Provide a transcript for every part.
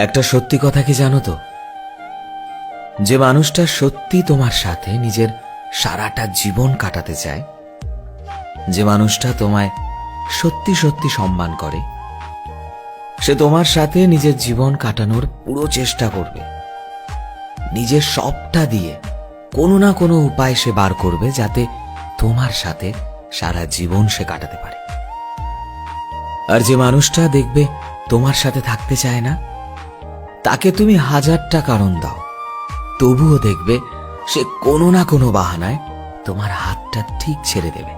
একটা সত্যি কথা কি জানো তো, যে মানুষটা সত্যি তোমার সাথে নিজের সারাটা জীবন কাটাতে চায়, যে মানুষটা তোমায় সত্যি সত্যি সম্মান করে, সে তোমার সাথে নিজের জীবন কাটানোর পুরো চেষ্টা করবে। নিজের সবটা দিয়ে কোনো না কোনো উপায় সে বার করবে যাতে তোমার সাথে সারা জীবন সে কাটাতে পারে। আর যে মানুষটা দেখবে তোমার সাথে থাকতে চায় না, তাকে তুমি হাজারটা কারণ দাও, তবুও দেখবে সে কোনো না কোনো বাহানায় তোমার হাতটা ঠিক ছেড়ে দেবে।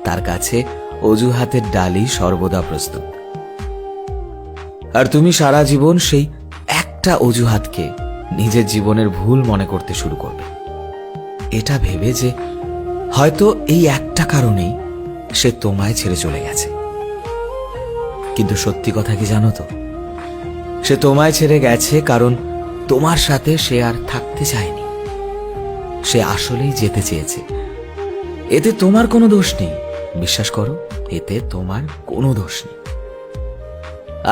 তার কাছে অজুহাতের ডালি সর্বদা প্রস্তুত। আর তুমি সারা জীবন সেই একটা অজুহাতকে নিজের জীবনের ভুল মনে করতে শুরু করবে, এটা ভেবে যে হয়তো এই একটা কারণেই সে তোমায় ছেড়ে চলে গেছে। কিন্তু সত্যি কথা কি জানো তো, সে তোমায় ছেড়ে গেছে কারণ তোমার সাথে সে আর থাকতে চায়নি। সে আসলেই যেতে চেয়েছে। এতে তোমার কোনো দোষ নেই, বিশ্বাস করো, এতে তোমার কোনো দোষ নেই।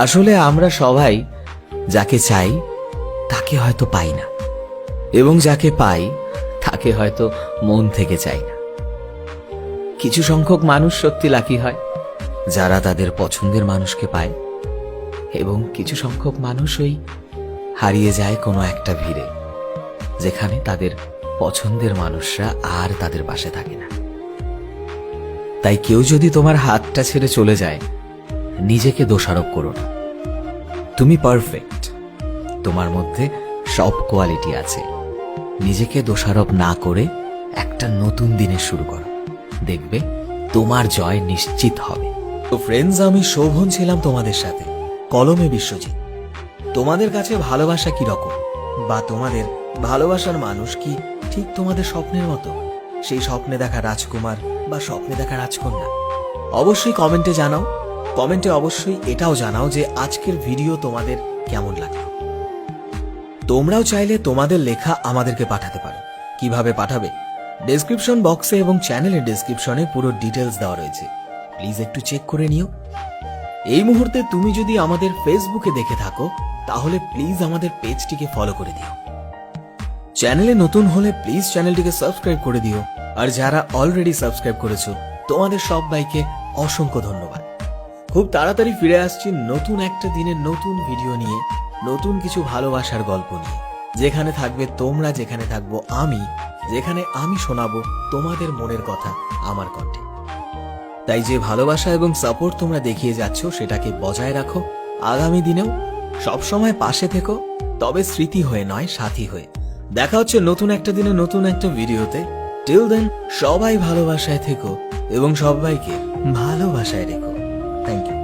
আসলে আমরা সবাই যাকে চাই তাকে হয়তো পাই না, এবং যাকে পাই তাকে হয়তো মন থেকে চাই না। কিছু সংখ্যক মানুষ সত্যি লাকি হয় যারা তাদের পছন্দের মানুষকে পায়, এবং কিছু সংখ্যক মানুষ ওই হারিয়ে যায় কোনো একটা ভিড়ে, যেখানে তাদের পছন্দের মানুষরা আর তাদের পাশে থাকে না। তাই কেউ যদি তোমার হাতটা ছেড়ে চলে যায়, নিজেকে দোষারোপ করো না। তুমি পারফেক্ট, তোমার মধ্যে সব কোয়ালিটি আছে। নিজেকে দোষারোপ না করে একটা নতুন দিনের শুরু করো, দেখবে তোমার জয় নিশ্চিত হবে। তো ফ্রেন্ডস, আমি শোভন ছিলাম তোমাদের সাথে, কলমে বিশ্বজিৎ। তোমাদের কাছে ভালোবাসা কি রকম, বা তোমাদের ভালোবাসার মানুষ কি ঠিক তোমাদের স্বপ্নের মতো, সেই স্বপ্নে দেখা রাজকুমার বা স্বপ্নে দেখা রাজকন্যা? অবশ্যই কমেন্টে জানাও। কমেন্টে অবশ্যই এটাও জানাও যে আজকের ভিডিও তোমাদের কেমন লাগলো। তোমরাও চাইলে তোমাদের লেখা আমাদেরকে পাঠাতে পারো। কিভাবে পাঠাবে? ডেসক্রিপশন বক্সে এবং চ্যানেলের ডেসক্রিপশনে পুরো ডিটেলস দেওয়া রয়েছে, প্লিজ একটু চেক করে নিও। এই মুহূর্তে তুমি যদি আমাদের ফেসবুকে দেখে থাকো, তাহলে প্লিজ আমাদের পেজটিকে ফলো করে দিও। চ্যানেলে নতুন হলে প্লিজ চ্যানেলটিকে সাবস্ক্রাইব করে দিও। আর যারা অলরেডি সাবস্ক্রাইব করেছো, তোমাদের সবাইকে অসংখ্য ধন্যবাদ। খুব তাড়াতাড়ি ফিরে আসছি নতুন একটা দিনের নতুন ভিডিও নিয়ে, নতুন কিছু ভালোবাসার গল্প নিয়ে, যেখানে থাকবে তোমরা, যেখানে থাকবো আমি, যেখানে আমি শোনাবো তোমাদের মনের কথা আমার কণ্ঠে। তাই যে ভালোবাসা এবং সাপোর্ট তোমরা দেখিয়ে যাচ্ছ, সেটাকে বজায় রাখো। আগামী দিনেও সবসময় পাশে থেকো, তবে স্মৃতি হয়ে নয়, সাথী হয়ে। দেখা হচ্ছে নতুন একটা দিনে নতুন একটা ভিডিওতে। টিল দেন, সবাই ভালোবাসায় থেকো এবং সবাইকে ভালোবাসায় রেখো। Thank you.